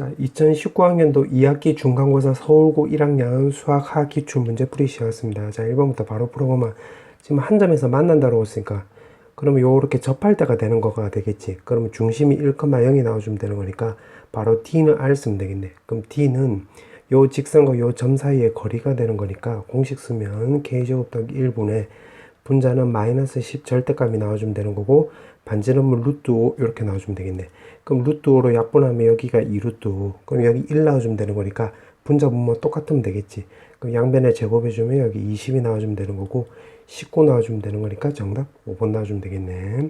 자, 2019학년도 2학기 중간고사 서울고 1학년 수학 하학 기출 문제풀이 시작했습니다. 자, 1번부터 바로 풀어보면 지금 한 점에서 만난다고 했으니까 그러면 요렇게 접할 때가 되는 거가 되겠지. 그러면 중심이 1,0이 나와주면 되는 거니까 바로 D는 R 쓰면 되겠네. 그럼 D는 요 직선과 요 점 사이의 거리가 되는 거니까 공식 쓰면 K제곱 더하기 1분의 분자는 마이너스 10 절대값이 나와주면 되는 거고 반지름은 루트 5 이렇게 나와주면 되겠네. 그럼 루트 5로 약분하면 여기가 2루트 5 그럼 여기 1 나와주면 되는 거니까 분자 분모 똑같으면 되겠지. 그럼 양변에 제곱해주면 여기 20이 나와주면 되는 거고 19 나와주면 되는 거니까 정답 5번 나와주면 되겠네.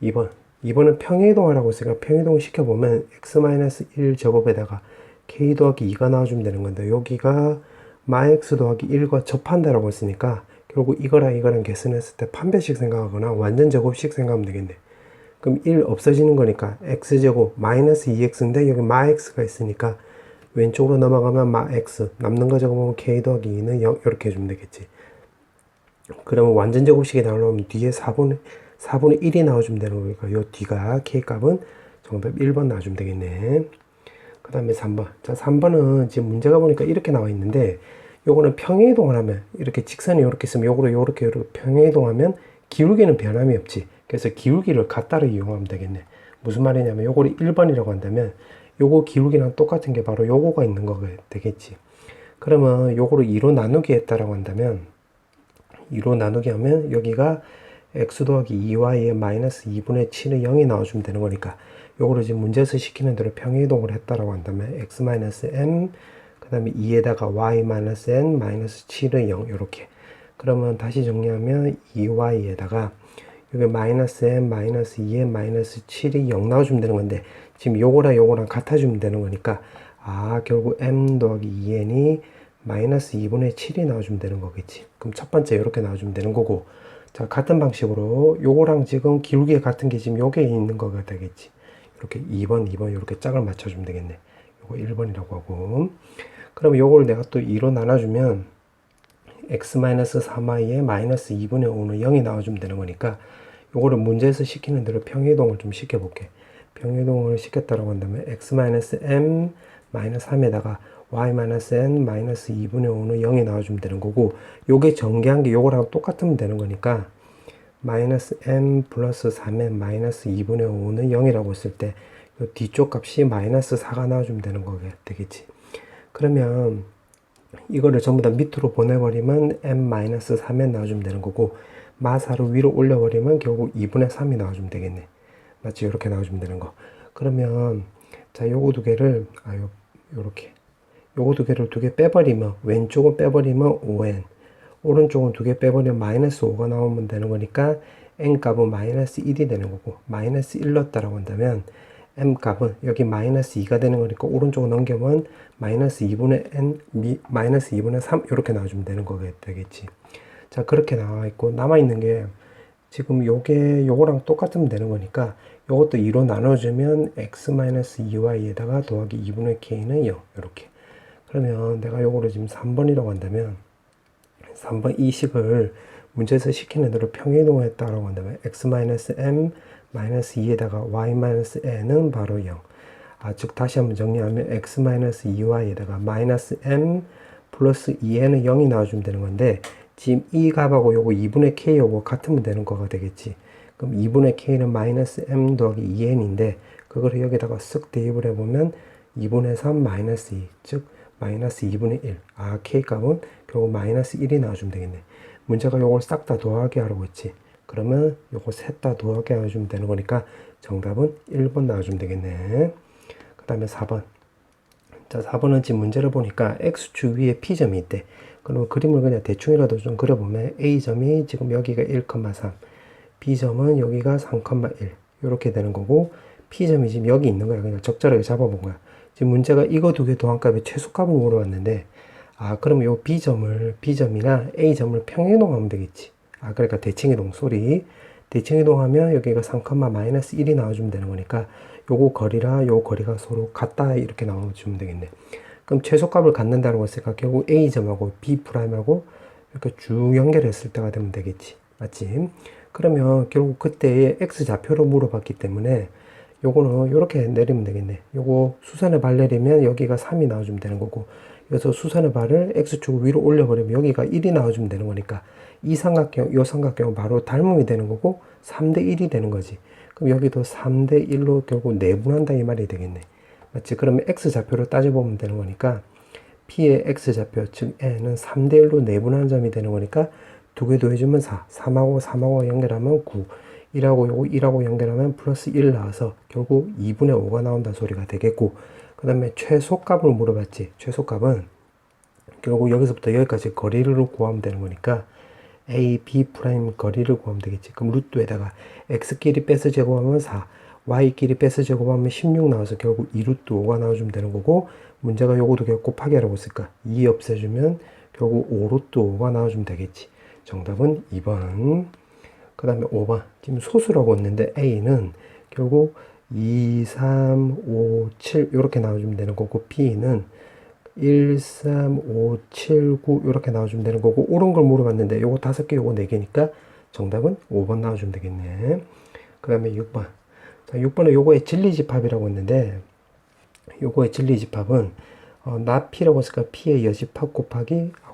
2번은 평행이동하라고 했으니까 평행이동을 시켜보면 x-1 제곱에다가 k 더하기 2가 나와주면 되는 건데 여기가 마x 더하기 1과 접한다라고 했으니까 결국 이거랑 계산했을 때 판별식 생각하거나 완전 제곱식 생각하면 되겠네. 그럼 1 없어지는 거니까 x제곱 마이너스 2x인데 여기 마x가 있으니까 왼쪽으로 넘어가면 마x 남는 거 적어보면 k 더하기 2는 0 이렇게 해주면 되겠지. 그러면 완전 제곱식이 나오려면 뒤에 4분의 1이 나와주면 되는 거니까 요 뒤가 k 값은 정답 1번 나와주면 되겠네. 그 다음에 3번. 자, 3번은 지금 문제가 보니까 이렇게 나와 있는데 요거는 평행이동을 하면 이렇게 직선이 이렇게 있으면 요거를 요렇게 평행이동하면 기울기는 변함이 없지. 그래서 기울기를 같다로 이용하면 되겠네. 무슨 말이냐면 요거를 1번이라고 한다면 요거 기울기랑 똑같은 게 바로 요거가 있는 거가 되겠지. 그러면 요거를 2로 나누기 했다라고 한다면 2로 나누기 하면 여기가 x 더하기 2y의 마이너스 2분의 7의 0이 나와주면 되는 거니까 요거를 지금 문제에서 시키는 대로 평행이동을 했다라고 한다면 x-m 그 다음에 2에다가 y-n 마이너스 7의 0 이렇게 그러면 다시 정리하면 2y에다가 여기 마이너스 m 마이너스 2n 마이너스 7이 0 나와주면 되는 건데 지금 요거랑 같아주면 되는 거니까 결국 m 더하기 2n이 마이너스 2분의 7이 나와주면 되는 거겠지. 그럼 첫 번째 이렇게 나와주면 되는 거고 자 같은 방식으로 요거랑 지금 기울기가 같은 게 지금 요게 있는 거가 되겠지. 이렇게 2번 이렇게 짝을 맞춰주면 되겠네. 요거 1번이라고 하고 그럼 요걸 내가 또 2로 나눠주면 x-3y에 마이너스 2분의 5는 0이 나와주면 되는 거니까 요거를 문제에서 시키는 대로 평행이동을 좀 시켜볼게. 평행이동을 시켰다고 한다면 x-m 마이너스 3에다가 y-n 마이너스 2분의 5는 0이 나와주면 되는 거고 요게 전개한 게 요거랑 똑같으면 되는 거니까 마이너스 m 플러스 3m 마이너스 2분의 5는 0이라고 했을 때 요 뒤쪽 값이 마이너스 4가 나와주면 되는 거가 되겠지. 그러면 이거를 전부 다 밑으로 보내버리면 m-3에 나와주면 되는 거고 마사를 위로 올려버리면 결국 2분의 3이 나와주면 되겠네. 맞지? 이렇게 나와주면 되는 거. 그러면 자 요거 두 개를 요렇게 요거 두 개를 2개 빼버리면 왼쪽은 빼버리면 5n 오른쪽은 2개 빼버리면 마이너스 5가 나오면 되는 거니까 n 값은 마이너스 1이 되는 거고 마이너스 1 넣었다라고 한다면 m 값은 여기 마이너스 2가 되는 거니까 오른쪽으로 넘겨면 마이너스 2분의 n 마이너스 2분의 3 이렇게 나와주면 되는 거가 되겠지. 자 그렇게 나와 있고 남아 있는 게 지금 요거랑 똑같으면 되는 거니까 요것도 2로 나눠주면 x-2y에다가 더하기 2분의 k는 0 이렇게. 그러면 내가 요거를 지금 3번이라고 한다면 3번 이 식을 문제에서 시키는 대로 평행이동을 했다라고 한다면 x-m 마이너스 2에다가 y-n은 바로 0. 즉 다시 한번 정리하면 x-2y에다가 마이너스 m 플러스 2n은 0이 나와주면 되는 건데 지금 이 값하고 요거 2분의 k 요거 같으면 되는 거가 되겠지. 그럼 2분의 k는 마이너스 m 더하기 2n인데 그거를 여기다가 쓱 대입을 해보면 2분의 3 마이너스 2, 즉 마이너스 2분의 1. k 값은 결국 마이너스 1이 나와주면 되겠네. 문제가 요걸 싹 다 더하게 하라고 했지. 그러면 요거 셋 다 더하게 해주면 되는 거니까 정답은 1번 나와주면 되겠네. 그 다음에 4번. 자, 4번은 지금 문제를 보니까 x축 위에 p점이 있대. 그러면 그림을 그냥 대충이라도 좀 그려보면 a점이 지금 여기가 1,3, b점은 여기가 3,1 이렇게 되는 거고 p점이 지금 여기 있는 거야. 그냥 적절하게 잡아본 거야. 지금 문제가 이거 두 개 도안값의 최소값을 물어봤는데 그러면 요 b점이나 a점을 평행이동하면 되겠지. 그러니까 대칭이동 대칭이동하면 여기가 3, 마이너스 1이 나와주면 되는 거니까 요거 거리랑 요 거리가 서로 같다 이렇게 나와주면 되겠네. 그럼 최소값을 갖는다고 했으니까 결국 a점하고 b'하고 이렇게 쭉 연결했을 때가 되면 되겠지. 맞지? 그러면 결국 그때의 x좌표로 물어봤기 때문에 요거는 요렇게 내리면 되겠네. 요거 수선의 발 내리면 여기가 3이 나와주면 되는 거고, 그래서 수선의 발을 X축 위로 올려버리면 여기가 1이 나와주면 되는 거니까 이 삼각형, 요 삼각형은 바로 닮음이 되는 거고 3대 1이 되는 거지. 그럼 여기도 3대 1로 결국 내분한다 이 말이 되겠네. 맞지? 그러면 X좌표로 따져보면 되는 거니까 P의 X좌표, 즉 N은 3대 1로 내분하는 점이 되는 거니까 두 개 더해주면 4, 3하고 연결하면 9, 1하고 요거 1하고 연결하면 플러스 1 나와서 결국 2분의 5가 나온다 소리가 되겠고, 그 다음에 최소값을 물어봤지. 최소값은 결국 여기서부터 여기까지 거리를 구하면 되는 거니까 A, B 프라임 거리를 구하면 되겠지. 그럼 루트에다가 X끼리 빼서 제곱하면 4, Y끼리 빼서 제곱하면 16 나와서 결국 2루트 5가 나와주면 되는 거고, 문제가 요거도 결국 곱하기 하라고 했으니까 2 없애주면 결국 5루트 5가 나와주면 되겠지. 정답은 2번. 그 다음에 5번. 지금 소수라고 했는데 A는 결국 2, 3, 5, 7 이렇게 나와주면 되는 거고, B는 1, 3, 5, 7, 9 이렇게 나와주면 되는 거고, 옳은 걸 물어봤는데 요거 5개 요거 4개니까 정답은 5번 나와주면 되겠네. 그 다음에 6번. 자, 6번은 요거의 진리집합이라고 했는데, 요거의 진리집합은 나 P라고 했으니까 P의 여집합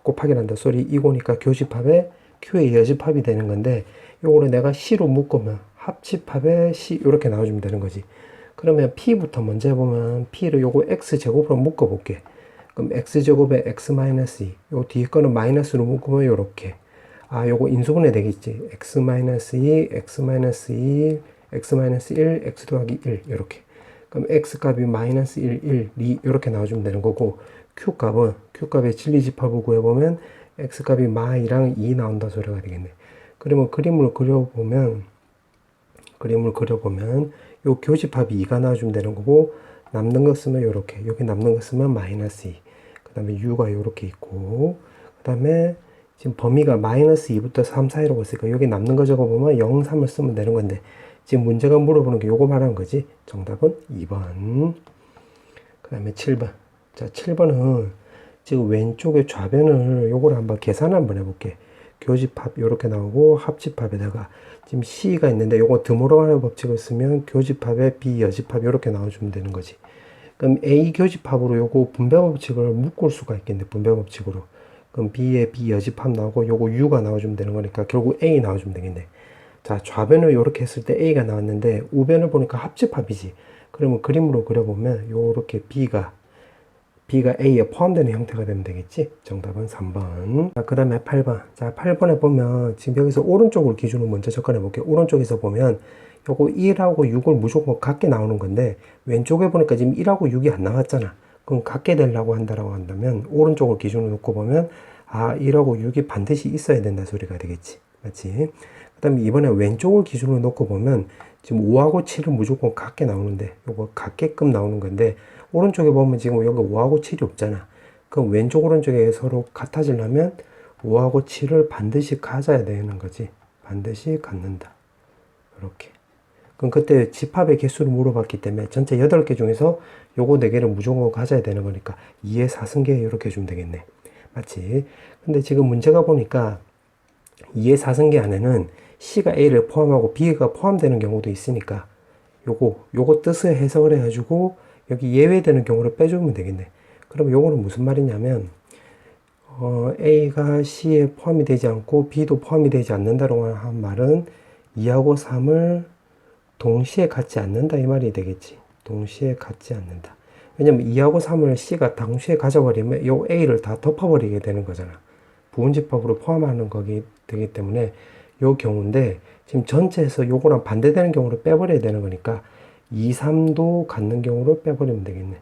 곱하기란다 소리 이거니까 교집합에 Q의 여집합이 되는 건데, 요거를 내가 C로 묶으면 합집합에 C 이렇게 나와주면 되는 거지. 그러면 P부터 먼저 해보면 P를 요거 X제곱으로 묶어볼게. 그럼 X제곱에 X-2, 요 뒤에 거는 마이너스로 묶으면 요렇게. 아, 요거 인수분해 되겠지. X-2, X-2, X-1, X 더하기 1 이렇게. 그럼 X값이 마이너스 1, 1, 2 이렇게 나와주면 되는 거고, Q값의 진리집합을 구해보면 X값이 마이랑 2 나온다 소리가 되겠네. 그러면 그림을 그려보면 요 교집합이 2가 나와주면 되는 거고, 남는 거 쓰면 요렇게, 여기 남는 거 쓰면 마이너스 2, 그 다음에 U가 요렇게 있고, 그 다음에 지금 범위가 마이너스 2부터 3 사이라고 했으니까 여기 남는 거 적어보면 0, 3을 쓰면 되는 건데, 지금 문제가 물어보는 게 요거 말하는 거지. 정답은 2번. 그 다음에 7번. 자, 7번은 지금 왼쪽에 좌변을 요걸 한번 계산 한번 해볼게. 교집합 요렇게 나오고, 합집합에다가 지금 C가 있는데 요거 드모로가는 법칙을 쓰면 교집합에 B 여집합 요렇게 나와주면 되는 거지. 그럼 A 교집합으로 요거 분배 법칙을 묶을 수가 있겠네. 분배 법칙으로. 그럼 B에 B 여집합 나오고 요거 U가 나와주면 되는 거니까 결국 A 나와주면 되겠네. 자, 좌변을 요렇게 했을 때 A가 나왔는데 우변을 보니까 합집합이지. 그러면 그림으로 그려보면 요렇게 B가 A에 포함되는 형태가 되면 되겠지. 정답은 3번. 자, 그 다음에 8번. 자, 8번에 보면 지금 여기서 오른쪽을 기준으로 먼저 접근해 볼게요. 오른쪽에서 보면 요거 1하고 6을 무조건 같게 나오는 건데, 왼쪽에 보니까 지금 1하고 6이 안 나왔잖아. 그럼 같게 되려고 한다라고 한다면 오른쪽을 기준으로 놓고 보면 1하고 6이 반드시 있어야 된다 소리가 되겠지. 맞지? 그 다음에 이번에 왼쪽을 기준으로 놓고 보면 지금 5하고 7은 무조건 같게 나오는데, 요거 같게끔 나오는 건데, 오른쪽에 보면 지금 여기 5하고 7이 없잖아. 그럼 왼쪽 오른쪽에 서로 같아지려면 5하고 7을 반드시 가져야 되는 거지. 반드시 갖는다. 이렇게. 그럼 그때 집합의 개수를 물어봤기 때문에 전체 8개 중에서 요거 4개를 무조건 가져야 되는 거니까 2의 4승계 이렇게 해주면 되겠네. 맞지? 근데 지금 문제가 보니까 2의 4승계 안에는 C가 A를 포함하고 B가 포함되는 경우도 있으니까 요거 뜻을 해석을 해가지고 여기 예외되는 경우를 빼주면 되겠네. 그럼 요거는 무슨 말이냐면 A가 C에 포함이 되지 않고 B도 포함이 되지 않는다라고 한 말은 2하고 3을 동시에 갖지 않는다 이 말이 되겠지. 동시에 갖지 않는다. 왜냐면 2하고 3을 C가 동시에 가져버리면 요 A를 다 덮어버리게 되는 거잖아. 부분집합으로 포함하는 거기 되기 때문에 요 경우인데, 지금 전체에서 요거랑 반대되는 경우를 빼버려야 되는 거니까 2, 3도 갖는 경우를 빼버리면 되겠네.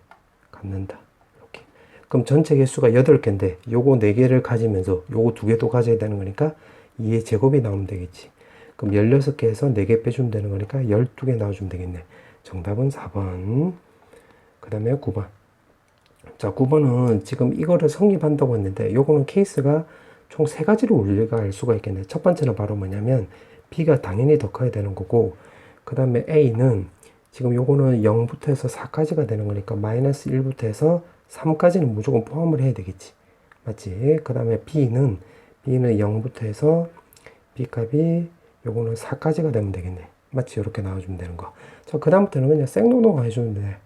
갖는다. 이렇게. 그럼 전체 개수가 8개인데 요거 4개를 가지면서 요거 2개도 가져야 되는 거니까 2의 제곱이 나오면 되겠지. 그럼 16개에서 4개 빼주면 되는 거니까 12개 나와주면 되겠네. 정답은 4번. 그 다음에 9번. 자, 9번은 지금 이거를 성립한다고 했는데 요거는 케이스가 총 3가지로 우리가 알 수가 있겠네. 첫 번째는 바로 뭐냐면 B가 당연히 더 커야 되는 거고, 그 다음에 A는 지금 요거는 0부터 해서 4까지가 되는 거니까 마이너스 1부터 해서 3까지는 무조건 포함을 해야 되겠지. 맞지? 그 다음에 B는 0부터 해서 B값이 요거는 4까지가 되면 되겠네. 마치 이렇게 나와주면 되는 거. 자, 그 다음부터는 그냥 생노동화 해주면 돼.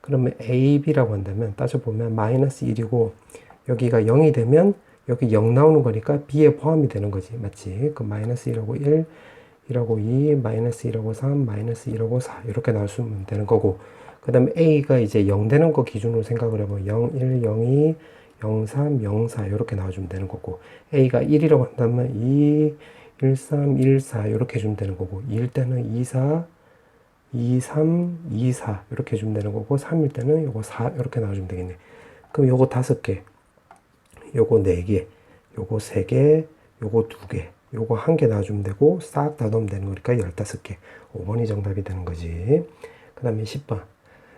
그러면 a, b라고 한다면 따져보면 마이너스 1이고 여기가 0이 되면 여기 0 나오는 거니까 b에 포함이 되는 거지. 맞지? 그 마이너스 1하고 1, 1하고 2, 마이너스 1하고 3, 마이너스 1하고 4 이렇게 나왔으면 되는 거고, 그 다음에 a가 이제 0 되는 거 기준으로 생각을 해보면 0, 1, 0, 2, 0, 3, 0, 4 이렇게 나와주면 되는 거고, a가 1이라고 한다면 2, 1, 3, 1, 4 이렇게 해주면 되는 거고, 2일 때는 2, 4, 2, 3, 2, 4 이렇게 해주면 되는 거고, 3일 때는 요거 4 이렇게 나와주면 되겠네. 그럼 요거 5개, 요거 4개, 요거 3개, 요거 2개, 요거 1개 나와주면 되고 싹 다 넣으면 되는 거니까 15개. 5번이 정답이 되는 거지. 그 다음에 10번.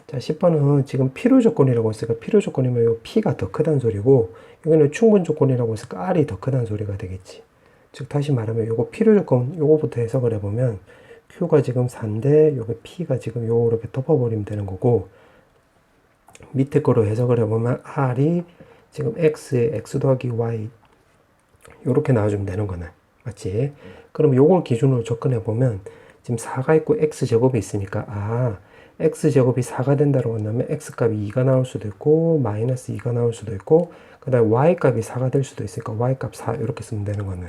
자, 10번은 지금 필요 조건이라고 했으니까 필요 조건이면 요 P가 더 크다는 소리고, 여기는 충분 조건이라고 했으니까 R이 더 크다는 소리가 되겠지. 즉 다시 말하면 요거 필요 조건 요거부터 해석을 해보면 Q가 지금 4인데 요게 P가 지금 요렇게 덮어버리면 되는 거고, 밑에 거로 해석을 해보면 R이 지금 X에 X 더하기 Y 요렇게 나와주면 되는 거네. 맞지? 그럼 요걸 기준으로 접근해보면 지금 4가 있고 X제곱이 있으니까 X제곱이 4가 된다고 한다면 X값이 2가 나올 수도 있고 마이너스 2가 나올 수도 있고, 그 다음에 Y값이 4가 될 수도 있으니까 Y값 4 이렇게 쓰면 되는 거네.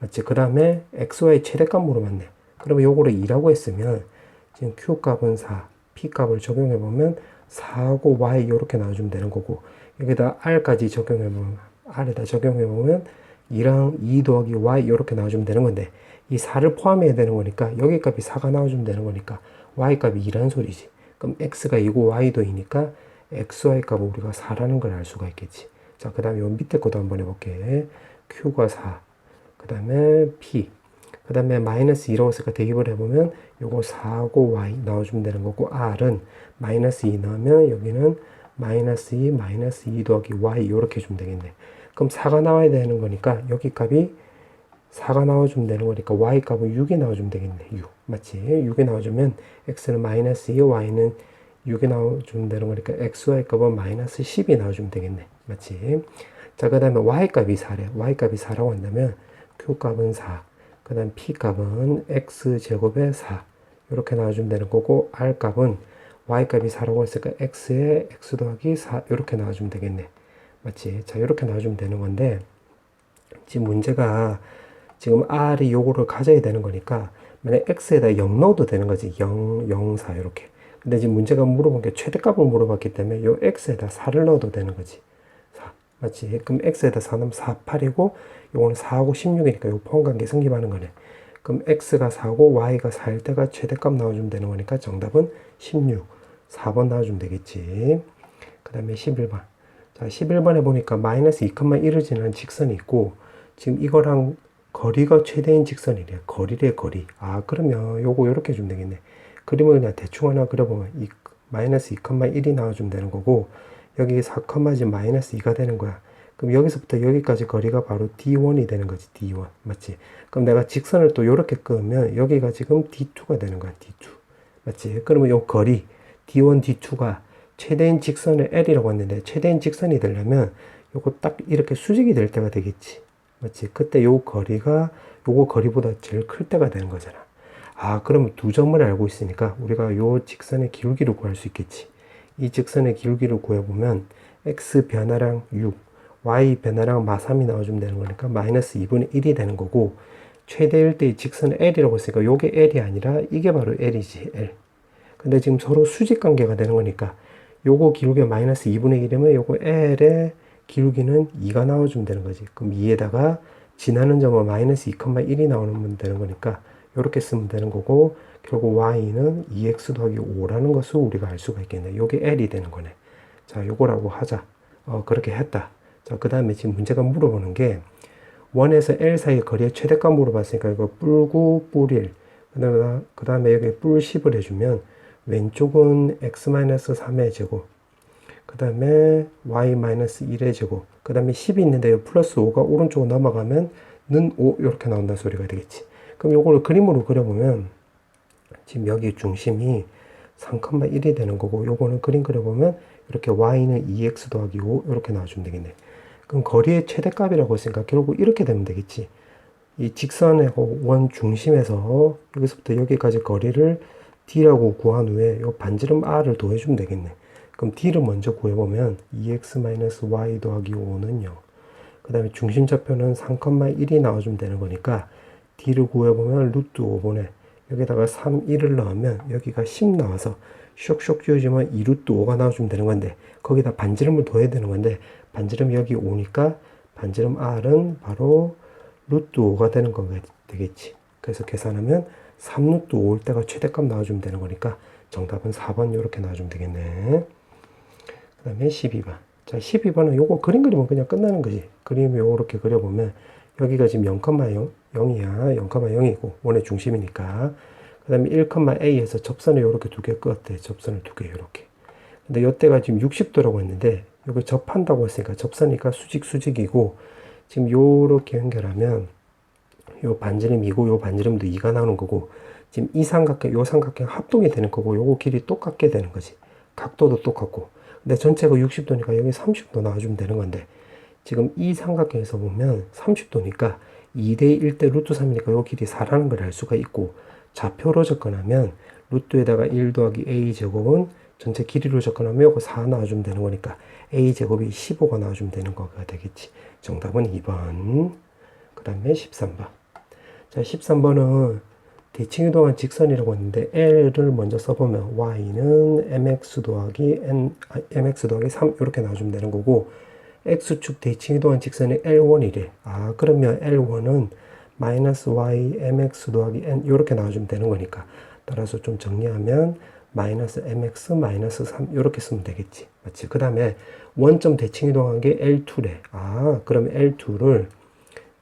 맞지? 그 다음에 XY 최대값 물어봤네. 그러면 요거를 2라고 했으면 지금 Q값은 4, P값을 적용해보면 4하고 Y 이렇게 나와주면 되는 거고, 여기다 R까지 적용해보면 R에다 적용해보면 2랑 2 더하기 Y 이렇게 나와주면 되는 건데, 이 4를 포함해야 되는 거니까 여기 값이 4가 나와주면 되는 거니까 Y 값이 2라는 소리지. 그럼 X가 2고 Y도 2니까 XY 값을 우리가 4라는 걸 알 수가 있겠지. 자, 그 다음에 요 밑에 것도 한번 해볼게. Q가 4, 그 다음에 P, 그 다음에 마이너스 2라고 했으니까 대입을 해보면 요거 4하고 Y 나와주면 되는 거고, R은 마이너스 2 넣으면 여기는 마이너스 2, 마이너스 2 더하기 Y 이렇게 해주면 되겠네. 그럼 4가 나와야 되는 거니까 여기 값이 4가 나와주면 되는 거니까 Y 값은 6이 나와주면 되겠네. 6. 맞지? 6이 나와주면 X는 마이너스 2, Y는 6이 나와주면 되는 거니까 XY 값은 마이너스 10이 나와주면 되겠네. 맞지? 자, 그 다음에 Y 값이 4래. Y 값이 4라고 한다면 Q 값은 4, 그 다음 P 값은 X제곱에 4 이렇게 나와주면 되는 거고, R 값은 Y 값이 4라고 했으니까 X에 X 더하기 4 이렇게 나와주면 되겠네. 맞지? 자, 이렇게 나와주면 되는 건데, 지금 문제가 지금 R이 요거를 가져야 되는 거니까 만약 X에다 0 넣어도 되는 거지. 0, 0, 4 이렇게. 근데 지금 문제가 물어본 게 최대값을 물어봤기 때문에 요 X에다 4를 넣어도 되는 거지. 4. 맞지? 그럼 X에다 4 넣으면 4, 8이고 요거는 4하고 16이니까 요 포함관계 성립하는 거네. 그럼 X가 4고 Y가 4일 때가 최대값 나와주면 되는 거니까 정답은 16. 4번 나와주면 되겠지. 그 다음에 11번. 자, 11번에 보니까 마이너스 2,1을 지나는 직선이 있고, 지금 이거랑 거리가 최대인 직선이래. 거리래, 거리. 그러면 요거 요렇게 해주면 되겠네. 그림을 그냥 대충 하나 그려보면 마이너스 2,1이 나와주면 되는 거고, 여기 4, 마이너스 2가 되는 거야. 그럼 여기서부터 여기까지 거리가 바로 D1이 되는 거지. D1. 맞지? 그럼 내가 직선을 또 요렇게 끄면 여기가 지금 D2가 되는 거야. D2. 맞지? 그러면 요 거리 D1, D2가 최대인 직선을 L이라고 했는데, 최대인 직선이 되려면 요거 딱 이렇게 수직이 될 때가 되겠지. 맞지? 그때 요 거리가 요거 거리보다 제일 클 때가 되는 거잖아. 그러면 두 점을 알고 있으니까 우리가 요 직선의 기울기를 구할 수 있겠지. 이 직선의 기울기를 구해보면 X 변화량 6, Y 변화량 마3이 나와주면 되는 거니까 마이너스 2분의 1이 되는 거고, 최대일 때의 직선은 L이라고 했으니까 요게 L이 아니라 이게 바로 L이지. L. 근데 지금 서로 수직 관계가 되는 거니까 요거 기울기가 마이너스 2분의 1이면 요거 L의 기울기는 2가 나와주면 되는 거지. 그럼 2에다가 지나는 점은 마이너스 2,1이 나오면 되는 거니까 이렇게 쓰면 되는 거고, 결국 Y는 2X 더하기 5라는 것을 우리가 알 수가 있겠네. 요게 L이 되는 거네. 자, 요거라고 하자. 그렇게 했다. 자, 그 다음에 지금 문제가 물어보는 게 1에서 L 사이의 거리의 최대값 물어봤으니까 이거 뿔9, 뿔 1. 그 다음에 여기 뿔 10을 해주면 왼쪽은 x-3의 제곱, 그 다음에 y-1의 제곱, 그 다음에 10이 있는데 플러스 5가 오른쪽으로 넘어가면 는 5 이렇게 나온다는 소리가 되겠지. 그럼 요거를 그림으로 그려보면 지금 여기 중심이 3,1이 되는 거고, 요거는 그림 그려보면 이렇게 y는 2x 더하기 5 이렇게 나와주면 되겠네. 그럼 거리의 최대값이라고 했으니까 결국 이렇게 되면 되겠지. 이 직선하고 원 중심에서 여기서부터 여기까지 거리를 d라고 구한 후에 요 반지름 r을 더해주면 되겠네. 그럼 d를 먼저 구해보면 2x-y 더하기 5는 0. 그 다음에 중심좌표는 3,1이 나와주면 되는 거니까 d를 구해보면 루트 5분에 여기다가 3, 1을 넣으면 여기가 10 나와서 쇽쇽 지워지면 2 루트 5가 나와주면 되는 건데 거기다 반지름을 더해야 되는 건데 반지름 여기 5니까 반지름 r은 바로 루트 5가 되는 거가 되겠지. 그래서 계산하면 3 루트 5올 때가 최대값 나와주면 되는 거니까 정답은 4번 이렇게 나와주면 되겠네. 그 다음에 12번. 자, 12번은 요거 그림 그리면 그냥 끝나는 거지. 그림 요렇게 그려보면 여기가 지금 0,0이야. 0,0이고 원의 중심이니까. 그 다음에 1,a에서 접선을 요렇게 두 개 끄었대. 접선을 두 개 요렇게. 근데 요때가 지금 60도라고 했는데 요거 접한다고 했으니까 접선이니까 수직이고 지금 요렇게 연결하면 요 반지름이고 요 반지름도 2가 나오는 거고 지금 이 삼각형 요 삼각형 합동이 되는 거고 요거 길이 똑같게 되는 거지. 각도도 똑같고 근데 전체가 60도니까 여기 30도 나와주면 되는 건데 지금 이 삼각형에서 보면 30도니까 2대 1대 루트 3이니까 요 길이 4라는 걸 알 수가 있고 좌표로 접근하면 루트에다가 1 더하기 a 제곱은 전체 길이로 접근하면 요거 4 나와주면 되는 거니까 a 제곱이 15가 나와주면 되는 거가 되겠지. 정답은 2번. 그 다음에 13번. 자, 13번은 대칭 이동한 직선이라고 했는데 L을 먼저 써보면 Y는 mx 더하기 3 이렇게 나와주면 되는 거고 X축 대칭 이동한 직선이 L1이래. 아, 그러면 L1은 마이너스 Y mx 더하기 n 이렇게 나와주면 되는 거니까 따라서 좀 정리하면 마이너스 mx 마이너스 3 이렇게 쓰면 되겠지. 맞지? 그 다음에 원점 대칭 이동한 게 L2래. 아, 그럼 L2를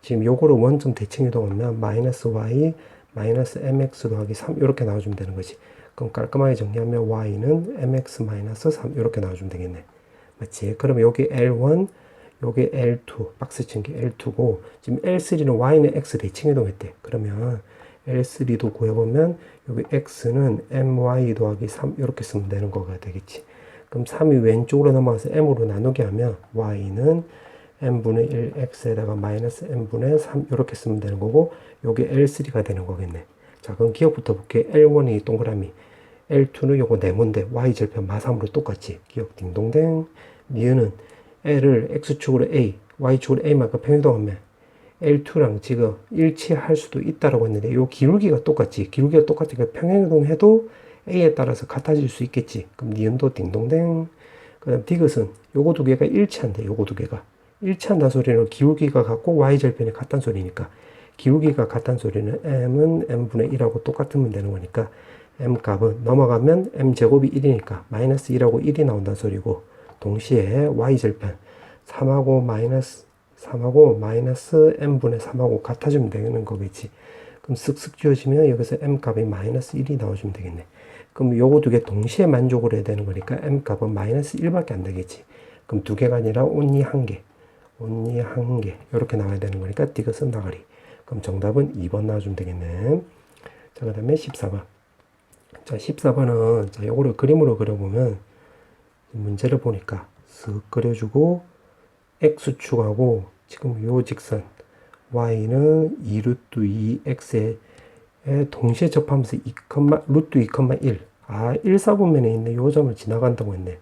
지금 요거를 원점 대칭 이동하면 마이너스 y 마이너스 mx 더하기 3 이렇게 나와주면 되는 거지. 그럼 깔끔하게 정리하면 y는 mx 마이너스 3 이렇게 나와주면 되겠네. 맞지? 그러면 여기 L1 여기 L2 박스 친 게 L2고 지금 L3는 y는 x 대칭 이동했대. 그러면 L3도 구해보면 여기 x는 my 더하기 3 이렇게 쓰면 되는 거가 되겠지. 그럼 3이 왼쪽으로 넘어가서 m으로 나누게 하면 y는 n분의 1 x에다가 마이너스 n분의 3 이렇게 쓰면 되는 거고 요게 L3가 되는 거겠네. 자, 그럼 기억부터 볼게. L1이 동그라미, L2는 요거 네모인데 y절편 마삼으로 똑같지. 기억 딩동댕. 니은은 L을 x축으로 a, y축으로 a만큼 평이동하면 L2랑 지금 일치할 수도 있다라고 했는데 요 기울기가 똑같지. 기울기가 똑같으니까 평행이동해도 a에 따라서 같아질 수 있겠지. 그럼 니은도 딩동댕. 그 다음 디귿은 요거 두 개가 일치한대. 요거 두 개가 일치한다는 소리는 기울기가 같고 y절편이 같다는 소리니까 기울기가 같다는 소리는 m은 m분의 1하고 똑같으면 되는 거니까 m 값은 넘어가면 m제곱이 1이니까 마이너스 1하고 1이 나온다는 소리고 동시에 y절편 3하고 마이너스 m분의 3하고 같아지면 되는 거겠지. 그럼 쓱쓱 지워지면 여기서 m 값이 마이너스 1이 나와주면 되겠네. 그럼 요거 두 개 동시에 만족을 해야 되는 거니까 m 값은 마이너스 1밖에 안 되겠지. 그럼 두 개가 아니라 only 한 개. 이렇게 나와야 되는 거니까 디귿은 나가리. 그럼 정답은 2번 나와주면 되겠네. 자, 그 다음에 14번. 자, 14번은 자, 요거를 그림으로 그려보면 문제를 보니까 쓱 그려주고 x축하고 지금 요 직선 y는 2루트 2x에 동시에 접하면서 루트 2,1 아, 1사분면에 있는 요 점을 지나간다고 했네.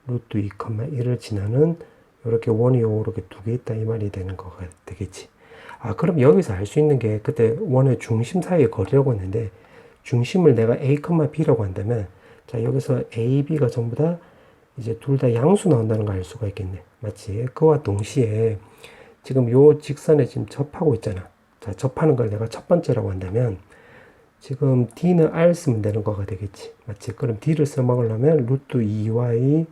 루트 2,1을 지나는 이렇게 원이 요렇게 두 개 있다 이 말이 되는 거가 되겠지. 아, 그럼 여기서 알 수 있는 게 그때 원의 중심 사이의 거리라고 했는데 중심을 내가 a, b라고 한다면 자, 여기서 a, b가 전부 다 이제 둘 다 양수 나온다는 걸 알 수가 있겠네. 맞지? 그와 동시에 지금 요 직선에 지금 접하고 있잖아. 자, 접하는 걸 내가 첫 번째라고 한다면 지금 d는 r 쓰면 되는 거가 되겠지. 맞지? 그럼 d를 써먹으려면 루트 2y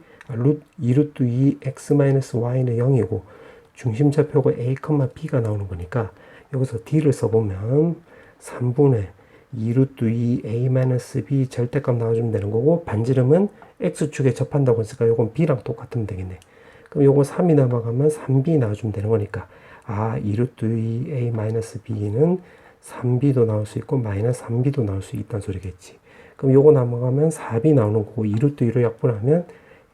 2루트 2x-y는 0이고 중심좌표가 a, b가 나오는 거니까 여기서 d를 써보면 3분의 2루트 2a-b 절대값 나와주면 되는 거고 반지름은 x축에 접한다고 했으니까 요건 b랑 똑같으면 되겠네. 그럼 요거 3이 넘어가면 3b 나와주면 되는 거니까 아, 2루트 2a-b는 3b도 나올 수 있고 마이너스 3b도 나올 수 있다는 소리겠지. 그럼 요거 넘어가면 4b 나오는 거고 2루트 2로 약분하면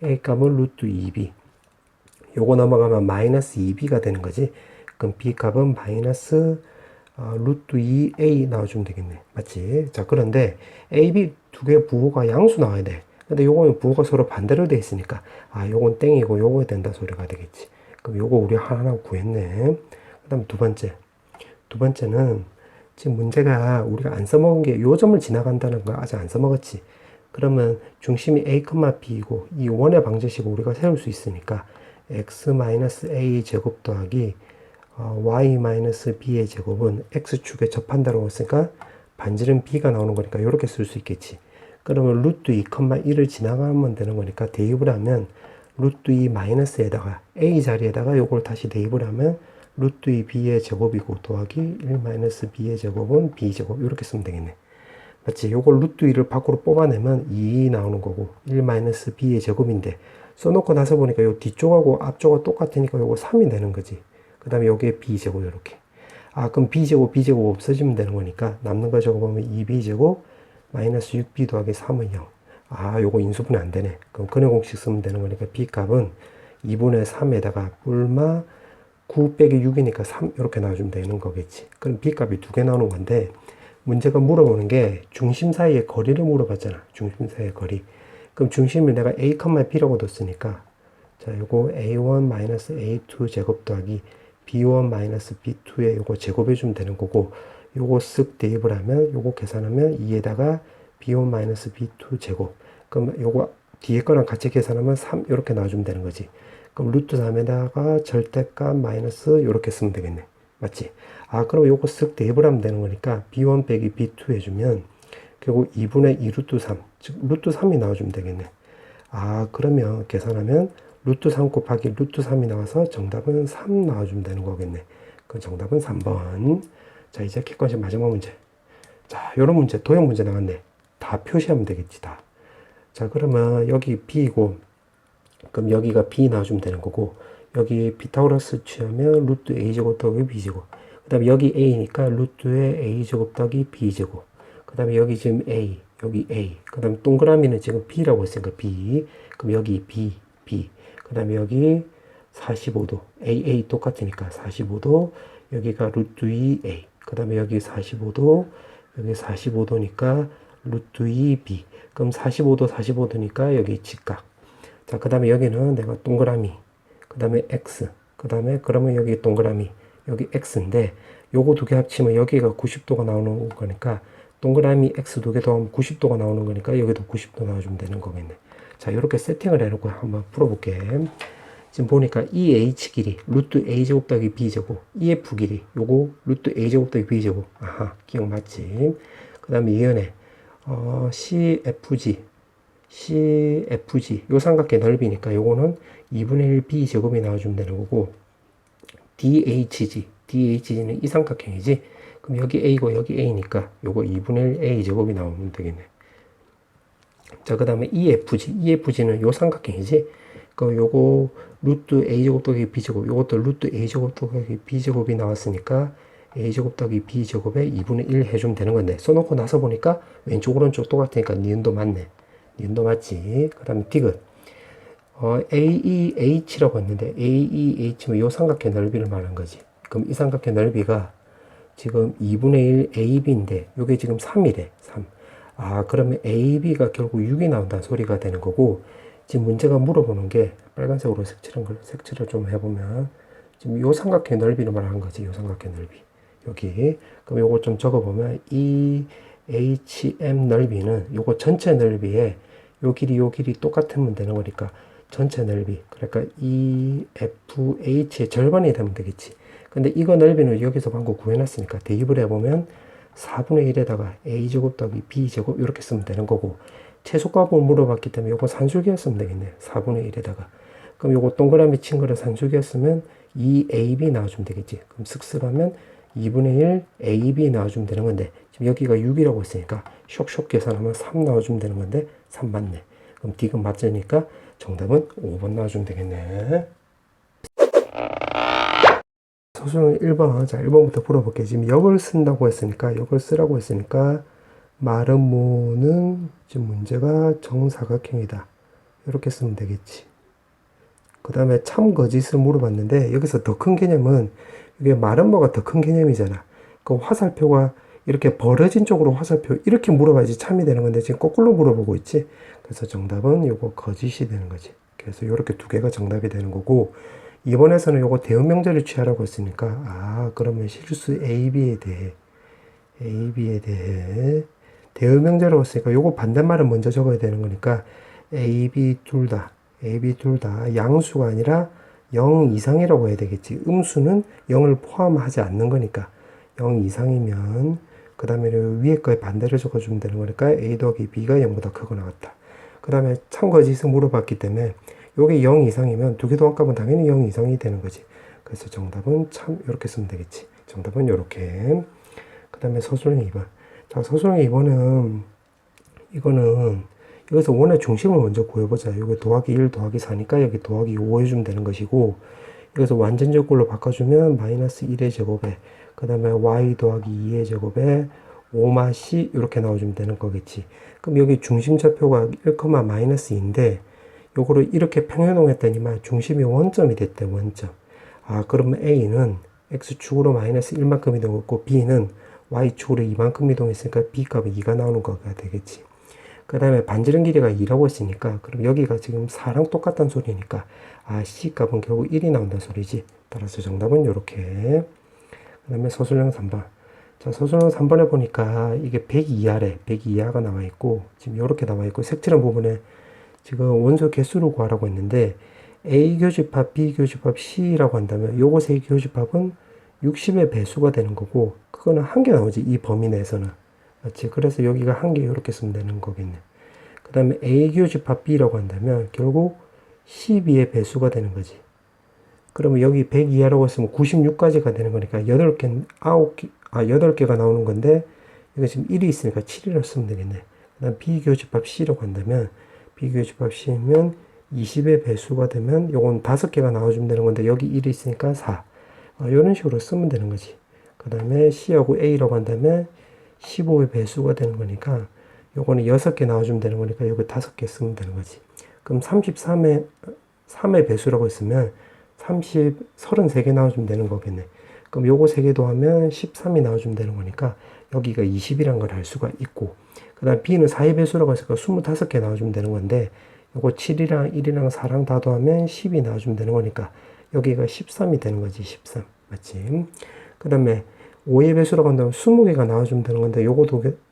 a 값은 루트 2b. 요거 넘어가면 마이너스 2b가 되는 거지. 그럼 b 값은 마이너스 루트 2a 나와주면 되겠네. 맞지? 자, 그런데 a, b 두 개 부호가 양수 나와야 돼. 근데 요거는 부호가 서로 반대로 돼 있으니까 요건 땡이고 요거 된다 소리가 되겠지. 그럼 요거 우리 하나 구했네. 그 다음 두 번째는 지금 문제가 우리가 안 써먹은 게 요 점을 지나간다는 거 아직 안 써먹었지. 그러면 중심이 a, b이고 이 원의 방정식을 우리가 세울 수 있으니까 x-a 제곱 더하기 y-b의 제곱은 x축에 접한다고 했으니까 반지름 b가 나오는 거니까 이렇게 쓸 수 있겠지. 그러면 루트 2, 1을 지나가면 되는 거니까 대입을 하면 루트 2 마이너스에다가 a 자리에다가 요걸 다시 대입을 하면 루트 2 b의 제곱이고 더하기 1 마이너스 b의 제곱은 b 제곱 이렇게 쓰면 되겠네. 맞지? 요걸 루트 2를 밖으로 뽑아내면 2 나오는 거고 1 마이너스 b의 제곱인데 써놓고 나서 보니까 요 뒤쪽하고 앞쪽하고 똑같으니까 요거 3이 되는 거지. 그 다음에 여기에 b제곱 이렇게. 그럼 b제곱 없어지면 되는 거니까 남는 거 적어보면 2b제곱 마이너스 6b 더하기 3은 0. 요거 인수분해 안 되네. 그럼 근해 공식 쓰면 되는 거니까 b 값은 2분의 3에다가 뿔마 9 빼기 6이니까 3 이렇게 나와주면 되는 거겠지. 그럼 b 값이 두 개 나오는 건데 문제가 물어보는 게 중심 사이의 거리를 물어봤잖아. 중심 사이의 거리. 그럼 중심을 내가 a, b라고 뒀으니까 자, 요거 a1-a2 제곱 더하기 b1-b2에 요거 제곱해주면 되는 거고 요거 쓱 대입을 하면 요거 계산하면 2에다가 b1-b2 제곱. 그럼 요거 뒤에 거랑 같이 계산하면 3 이렇게 나와주면 되는 거지. 그럼 루트 3에다가 절대값 마이너스 이렇게 쓰면 되겠네. 맞지? 그럼 요거 쓱 대입을 하면 되는 거니까 b1 빼기 b2 해주면 결국 2분의 2 루트 3, 즉 루트 3이 나와주면 되겠네. 그러면 계산하면 루트 3 곱하기 루트 3이 나와서 정답은 3 나와주면 되는 거겠네. 그럼 정답은 3번. 자, 이제 객관식 마지막 문제. 자, 요런 문제, 도형 문제 나왔네. 다 표시하면 되겠지, 다. 자, 그러면 여기 b이고, 그럼 여기가 b 나와주면 되는 거고, 여기 피타고라스 취하면 루트 a제곱 더하기 b제곱. 그 다음에 여기 a니까 루트의 a제곱 더하기 b제곱. 그 다음에 여기 지금 a, 여기 a. 그 다음에 동그라미는 지금 b라고 했으니까 b. 그럼 여기 b. 그 다음에 여기 45도. a 똑같으니까 45도. 여기가 루트 2a. 그 다음에 여기 45도. 여기 45도니까 루트 2b. 그럼 45도니까 여기 직각. 자, 그 다음에 여기는 내가 동그라미. 그 다음에 x. 그 다음에 그러면 여기 동그라미. 여기 x인데 요거 두 개 합치면 여기가 90도가 나오는 거니까 동그라미 x 두 개 더하면 90도가 나오는 거니까 여기도 90도 나와주면 되는 거겠네. 자, 이렇게 세팅을 해놓고 한번 풀어볼게. 지금 보니까 이 h 길이 루트 a제곱 더하기 b제곱, ef 길이 요거 루트 a제곱 더하기 b제곱. 기억 맞지? 그 다음에 이연에 CFG 요 삼각形넓이니까 요거는 2분의 1 b제곱이 나와주면 되는 거고 DHG는 이 삼각형이지. 그럼 여기 a고 여기 a니까 요거 2분의 1 a제곱이 나오면 되겠네. 자, 그 다음에 EFG는 요 삼각형이지. 그 요거 루트 a제곱 더하기 b제곱, 요것도 루트 a제곱 더하기 b제곱이 나왔으니까 a제곱 더하기 b제곱에 2분의 1 해주면 되는 건데 써놓고 나서 보니까 왼쪽 오른쪽 똑같으니까 니은도 맞네. 니은도 맞지. 그 다음에 디귿 AEH라고 했는데 AEH면 요 삼각형 넓이를 말한 거지. 그럼 이 삼각형 넓이가 지금 2분의 1 AB인데 요게 지금 3이래. 3. 그러면 AB가 결국 6이 나온다는 소리가 되는 거고 지금 문제가 물어보는 게 빨간색으로 색칠을 좀 해보면 지금 요 삼각형 넓이를 말하는 거지. 요 삼각형 넓이. 여기. 그럼 요거 좀 적어보면 EHM 넓이는 요거 전체 넓이에 요 길이 똑같으면 되는 거니까 전체 넓이. 그러니까 EFH의 절반이 되면 되겠지. 근데 이거 넓이는 여기서 방금 구해놨으니까 대입을 해보면 4분의 1에다가 a제곱 더하기 b제곱 이렇게 쓰면 되는 거고 최소값을 물어봤기 때문에 요거 산술기였으면 되겠네. 4분의 1에다가. 그럼 요거 동그라미 친 거를 산술기였으면 2ab 나와주면 되겠지. 그럼 쓱쓱하면 2분의 1 ab 나와주면 되는 건데 지금 여기가 6이라고 했으니까 쇽쇽 계산하면 3 나와주면 되는 건데 3 맞네. 그럼 디귿 맞으니까 정답은 5번 나와주면 되겠네. 소수는 1번. 자, 1번부터 풀어볼게요. 지금 역을 쓴다고 했으니까, 역을 쓰라고 했으니까, 마름모는 지금 문제가 정사각형이다. 이렇게 쓰면 되겠지. 그 다음에 참 거짓을 물어봤는데, 여기서 더 큰 개념은, 이게 마름모가 더 큰 개념이잖아. 그 화살표가 이렇게 벌어진 쪽으로 화살표 이렇게 물어봐야지 참이 되는 건데 지금 거꾸로 물어보고 있지. 그래서 정답은 요거 거짓이 되는 거지. 그래서 요렇게 두 개가 정답이 되는 거고, 이번에서는 요거 대응 명제를 취하라고 했으니까 그러면 실수 A, B에 대해 대응 명제라고 했으니까 요거 반대말은 먼저 적어야 되는 거니까 A, B 둘 다 양수가 아니라 0 이상이라고 해야 되겠지. 음수는 0을 포함하지 않는 거니까 0 이상이면 그 다음에 위에 거에 반대를 적어주면 되는 거니까 A 더하기 B가 0보다 크거나 같다. 그 다음에 참거짓을 물어봤기 때문에 요게 0 이상이면 두 개 더합값은 당연히 0 이상이 되는 거지. 그래서 정답은 참 이렇게 쓰면 되겠지. 정답은 요렇게. 그 다음에 서술형 2번. 자, 서술형 2번은 이거는 여기서 원의 중심을 먼저 구해보자. 여기 더하기 1 더하기 4니까 여기 더하기 5 해주면 되는 것이고, 여기서 완전적으로 바꿔주면 마이너스 1의 제곱에 그 다음에 y 더하기 2의 제곱에 5마시 이렇게 나와주면 되는 거겠지. 그럼 여기 중심좌표가 1, 마이너스 2인데 요거를 이렇게 평행이동했더니만 중심이 원점이 됐대. 원점. 그러면 A는 X축으로 마이너스 1만큼 이동했고 B는 Y축으로 2만큼 이동했으니까 B값이 2가 나오는 거가 되겠지. 그 다음에 반지름 길이가 2라고 했으니까 그럼 여기가 지금 4랑 똑같다는 소리니까 C값은 결국 1이 나온다는 소리지. 따라서 정답은 요렇게. 그 다음에 서술형 3번. 자, 서술형 3번에 보니까 이게 100 이하래. 100 이하가 나와 있고 지금 요렇게 나와 있고 색칠한 부분에 지금 원소 개수를 구하라고 했는데 A 교집합, B 교집합, C라고 한다면 요것의 교집합은 60의 배수가 되는 거고 그거는 한 개 나오지. 이 범위 내에서는. 맞지? 그래서 여기가 한 개 이렇게 쓰면 되는 거겠네. 그 다음에 A 교집합 B라고 한다면 결국 12의 배수가 되는 거지. 그러면 여기 100 이하라고 했으면 96까지가 되는 거니까 8개가 나오는 건데 이거 지금 1이 있으니까 7이라고 쓰면 되겠네. 그 다음 B 교집합 C라고 한다면 B 교집합 C면 20의 배수가 되면 요건 5개가 나와주면 되는 건데 여기 1이 있으니까 4. 이런 식으로 쓰면 되는 거지. 그 다음에 C하고 A라고 한다면 15의 배수가 되는 거니까 요거는 6개 나와주면 되는 거니까 여기 5개 쓰면 되는 거지. 그럼 33의 3의 배수라고 했으면 33개 나와주면 되는 거겠네. 그럼 요거 3개 더하면 13이 나와주면 되는 거니까 여기가 20이란 걸 알 수가 있고, 그 다음 B는 4의 배수라고 했으니까 25개 나와주면 되는 건데 요거 7이랑 1이랑 4랑 다 더하면 10이 나와주면 되는 거니까 여기가 13이 되는 거지. 13 맞지? 그 다음에 5의 배수라고 한다면 20개가 나와주면 되는 건데 요거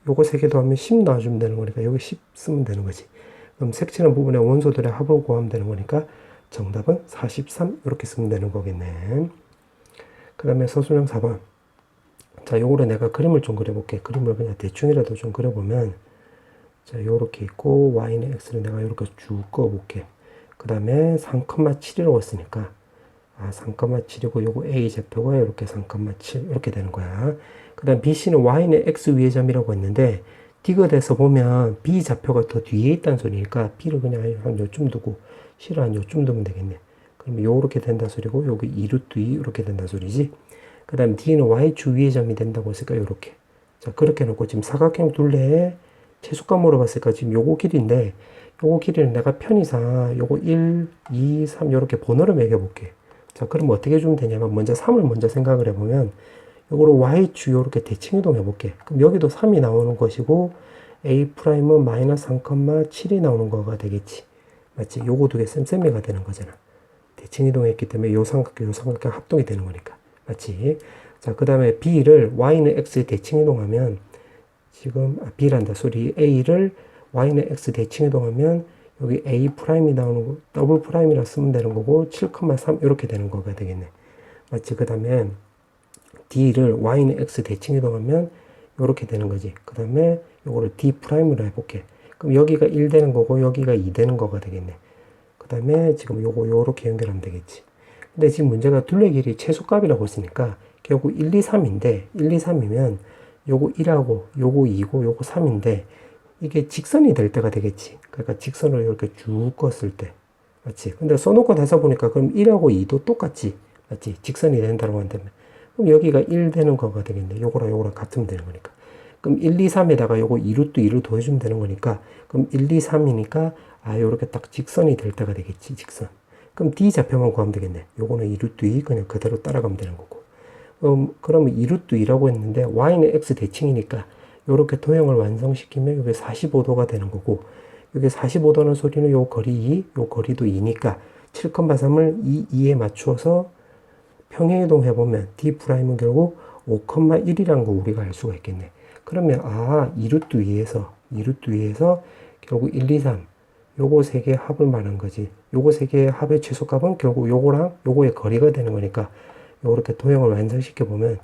3개 더하면 10 나와주면 되는 거니까 여기 10 쓰면 되는 거지. 그럼 색칠한 부분에 원소들의 합을 구하면 되는 거니까 정답은 43 이렇게 쓰면 되는 거겠네. 그 다음에 서술형 4번. 자, 요거를 내가 그림을 좀 그려볼게. 그림을 그냥 대충이라도 좀 그려보면 자, 요렇게 있고 y는 x를 내가 요렇게 쭉 그어볼게. 그 다음에 3,7이라고 했으니까 3,7이고 요거 a 좌표가 이렇게 3,7 이렇게 되는 거야. 그 다음 bc는 y는 x 위의 점이라고 했는데 디귿에서 보면 b 좌표가 더 뒤에 있다는 소리니까 b를 그냥 한 요쯤 두고 c를 한 요쯤 두면 되겠네. 그러면 요렇게 된다 소리고 여기 2루트 2 이렇게 된다 소리지. 그 다음 d는 y축 위의 점이 된다고 했으니까 요렇게. 자, 그렇게 놓고 지금 사각형 둘레에 최소값 물어봤으니까 지금 요거 길이인데 요거 길이는 내가 편의상 요거 1, 2, 3 요렇게 번호를 매겨볼게. 자, 그럼 어떻게 해주면 되냐면 먼저 3을 먼저 생각을 해보면 요거를 y축 요렇게 대칭이동 해볼게. 그럼 여기도 3이 나오는 것이고 A'은 마이너스 3,7이 나오는 거가 되겠지. 맞지? 요거 두 개 쌤쌤이가 되는 거잖아. 대칭이동했기 때문에 요 삼각형 합동이 되는 거니까. 맞지? 자, 그 다음에 B를 Y는 X에 대칭이동하면 지금 B란다 소리 A를 Y는 X 대칭이동하면 여기 A'이 나오는 거 더블 프라임이라 쓰면 되는 거고 7,3 이렇게 되는 거가 되겠네. 맞지? 그 다음에 D를 Y는 X 대칭이동하면 이렇게 되는 거지. 그 다음에 요거를 D'으로 해볼게. 그럼 여기가 1 되는 거고 여기가 2 되는 거가 되겠네. 그 다음에 지금 요거 요렇게 연결하면 되겠지. 근데 지금 문제가 둘레 길이 최소값이라고 했으니까 결국 1, 2, 3인데 1, 2, 3이면 요거 1하고 요거 2고 요거 3인데 이게 직선이 될 때가 되겠지. 그러니까 직선을 이렇게 쭉 껐을 때. 맞지? 근데 써놓고 나서 보니까 그럼 1하고 2도 똑같지. 맞지? 직선이 된다고 한다면. 그럼 여기가 1 되는 거가 되겠네. 요거랑 요거랑 같으면 되는 거니까. 그럼 1, 2, 3에다가 요거 2루트 2를 더해주면 되는 거니까 그럼 1, 2, 3이니까 요렇게 딱 직선이 될 때가 되겠지. 직선. 그럼 D 좌표만 구하면 되겠네. 요거는 2루트 2 그냥 그대로 따라가면 되는 거고. 그러면 2루트 2라고 했는데 y는 x 대칭이니까 요렇게 도형을 완성시키면 이게 45도가 되는 거고, 여기 45도는 소리는 요 거리 2, 요 거리도 2니까 7,3을 2에 맞추어서 평행이동 해보면 D'은 결국 5,1이라는 거 우리가 알 수가 있겠네. 그러면 2루트 2에서 결국 1, 2, 3 요거 세 개의 합을 말하는 거지. 요거 세 개의 합의 최소값은 결국 요거랑 요거의 거리가 되는 거니까 요렇게 도형을 완성시켜 보면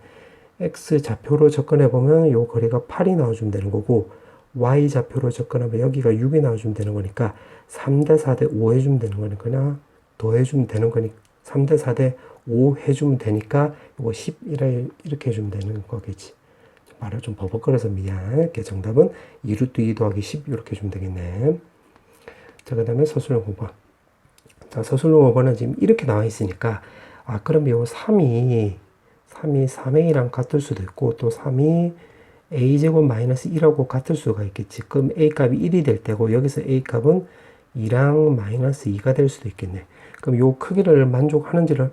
x 좌표로 접근해 보면 요 거리가 8이 나와주면 되는 거고, y 좌표로 접근하면 여기가 6이 나와주면 되는 거니까 3대 4대 5 해주면 되는 거니까 더해주면 되는 거니까 3대 4대 5 해주면 되니까 이거 10이라 이렇게 해주면 되는 거겠지. 말을 좀 버벅거려서 미안. 정답은 2루트 2 더하기 10 이렇게 해주면 되겠네. 자, 그 다음에 서술형 5번. 자, 서술형 5번은 지금 이렇게 나와 있으니까 그럼 요 3이 3a랑 같을 수도 있고, 또 3이 a제곱 마이너스 1하고 같을 수가 있겠지. 그럼 a 값이 1이 될 때고, 여기서 a 값은 2랑 마이너스 2가 될 수도 있겠네. 그럼 요 크기를 만족하는지를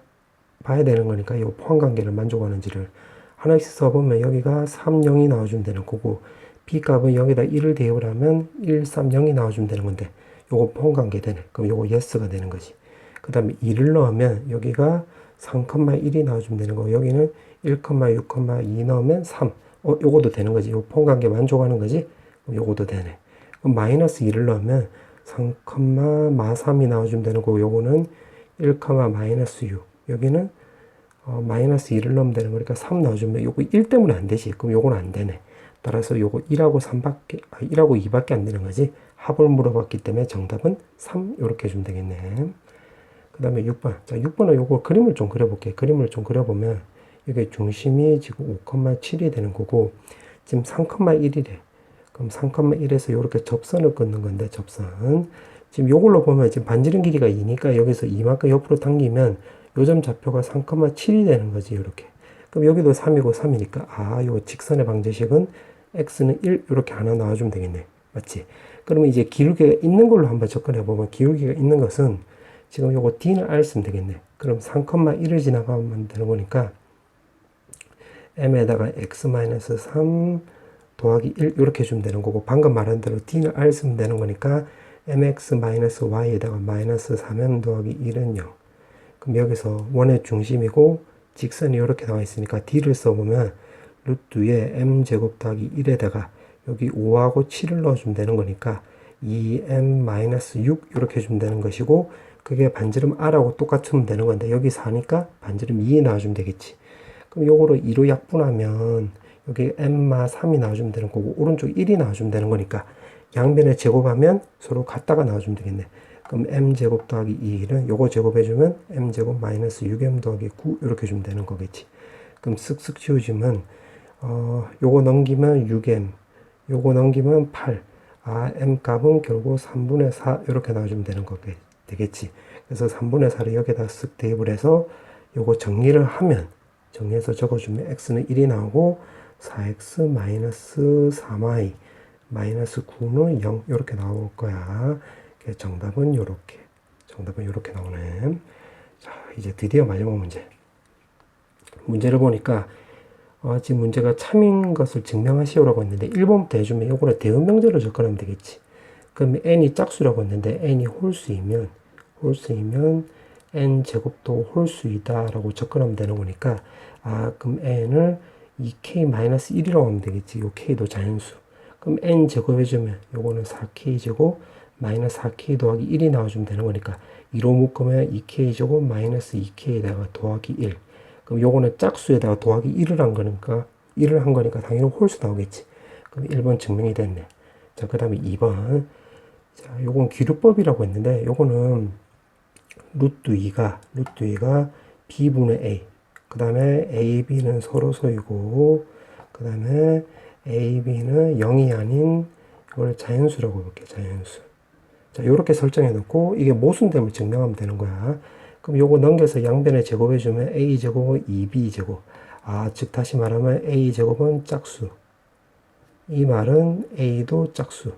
봐야 되는 거니까, 요 포함관계를 만족하는지를 하나씩 써보면 여기가 3, 0이 나와주면 되는 거고, b 값은 여기다 1을 대입을 하면 1, 3, 0이 나와주면 되는 건데, 요거 포함관계 되네. 그럼 요거 yes가 되는 거지. 그 다음에 2를 넣으면 여기가 3,1이 나와주면 되는 거고, 여기는 1,6,2 넣으면 3. 요거도 되는 거지. 요 포함관계 만족하는 거지. 요거도 되네. 그럼 마이너스 2를 넣으면 3,3이 나와주면 되는 거고, 요거는 1, 마이너스 6. 여기는 마이너스 2를 넣으면 되는 거니까 3 나와주면 요거 1 때문에 안 되지. 그럼 요거는 안 되네. 따라서 요거 1하고 2밖에 안 되는 거지. 합을 물어봤기 때문에 정답은 3 이렇게 해주면 되겠네. 그 다음에 6번. 자, 6번은 요거 그림을 좀 그려볼게. 그림을 좀 그려보면 이게 중심이 지금 5,7이 되는 거고, 지금 3,1이래. 그럼 3,1에서 이렇게 접선을 끊는 건데, 접선. 지금 요걸로 보면 지금 반지름 길이가 2니까 여기서 이만큼 옆으로 당기면 요점 좌표가 3,7이 되는 거지, 이렇게. 그럼 여기도 3이고 3이니까, 요 직선의 방정식은 x는 1, 이렇게 하나 나와주면 되겠네. 맞지? 그러면 이제 기울기가 있는 걸로 한번 접근해보면, 기울기가 있는 것은 지금 요거 d는 r 쓰면 되겠네. 그럼 3,1을 지나가면 되는 거니까 m에다가 x-3 더하기 1 이렇게 해주면 되는 거고, 방금 말한 대로 d는 r 쓰면 되는 거니까 mx-y에다가 마이너스 3m 더하기 1은 0. 그럼 여기서 원의 중심이고 직선이 이렇게 나와 있으니까 d를 써보면 루트 위에 m제곱 더하기 1에다가 여기 5하고 7을 넣어주면 되는 거니까 2m-6 이렇게 해주면 되는 것이고, 그게 반지름 r하고 똑같으면 되는 건데 여기 4니까 반지름 2에 나와주면 되겠지. 그럼 요거를 2로 약분하면 여기 m마 3이 나와주면 되는 거고, 오른쪽 1이 나와주면 되는 거니까 양변에 제곱하면 서로 같다가 나와주면 되겠네. 그럼 m제곱 더하기 2는 요거 제곱해주면 m제곱 마이너스 6m 더하기 9 이렇게 해주면 되는 거겠지. 그럼 쓱쓱 치워주면 요거 넘기면 6m, 요거 넘기면 8. m 값은 결국 3분의 4 이렇게 나와주면 되는 되겠지. 그래서 3분의 4를 여기다 쓱 대입을 해서 요거 정리를 하면, 정리해서 적어주면 x는 1이 나오고 4x 마이너스 3y 마이너스 9는 0 이렇게 나올 거야. 정답은 요렇게. 정답은 요렇게 나오네. 자, 이제 드디어 마지막 문제. 문제를 보니까 지금 문제가 참인 것을 증명하시오라고 했는데 1번부터 해주면 요거는 대응명제로 접근하면 되겠지. 그럼 n이 짝수라고 했는데 n이 홀수이면 n 제곱도 홀수이다 라고 접근하면 되는 거니까, 그럼 n을 2k-1이라고 하면 되겠지. 요 k도 자연수. 그럼 n 제곱해주면 요거는 4k 제곱 마이너스 4k 더하기 1이 나와주면 되는 거니까 2로 묶으면 2k 제곱 마이너스 2k에다가 더하기 1. 그럼 요거는 짝수에다가 더하기 1을 한 거니까 당연히 홀수 나오겠지. 그럼 1번 증명이 됐네. 자, 그 다음에 2번. 자, 요건 기류법이라고 했는데 요거는 루트 2가 b분의 a. 그 다음에 a, b는 서로 소이고, 그 다음에 a, b는 0이 아닌 이걸 자연수라고 볼게요. 자연수. 자, 요렇게 설정해 놓고 이게 모순됨을 증명하면 되는 거야. 그럼 요거 넘겨서 양변에 제곱해주면 a제곱은 2b제곱. 즉 다시 말하면 a제곱은 짝수. 이 말은 a도 짝수.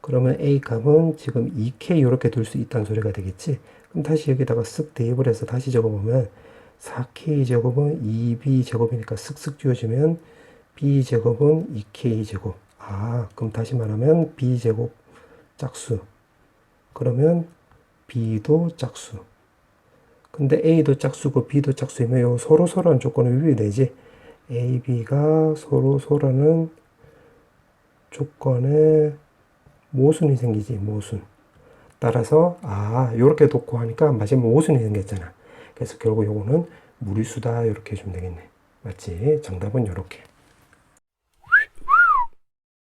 그러면 a 값은 지금 2k 이렇게 둘 수 있다는 소리가 되겠지. 그럼 다시 여기다가 쓱 대입을 해서 다시 적어보면 4K제곱은 2B제곱이니까 쓱쓱 지워지면 B제곱은 2K제곱. 아, 그럼 다시 말하면 B제곱 짝수. 그러면 B도 짝수. 근데 A도 짝수고 B도 짝수이면 요 서로서로라는 조건을 위배되지. A, B가 서로서로라는 조건에 모순이 생기지, 모순. 따라서 요렇게 놓고 하니까 마지막에 모순이 생겼잖아. 그래서 결국 요거는 무리수다 이렇게 해주면 되겠네. 맞지? 정답은 요렇게.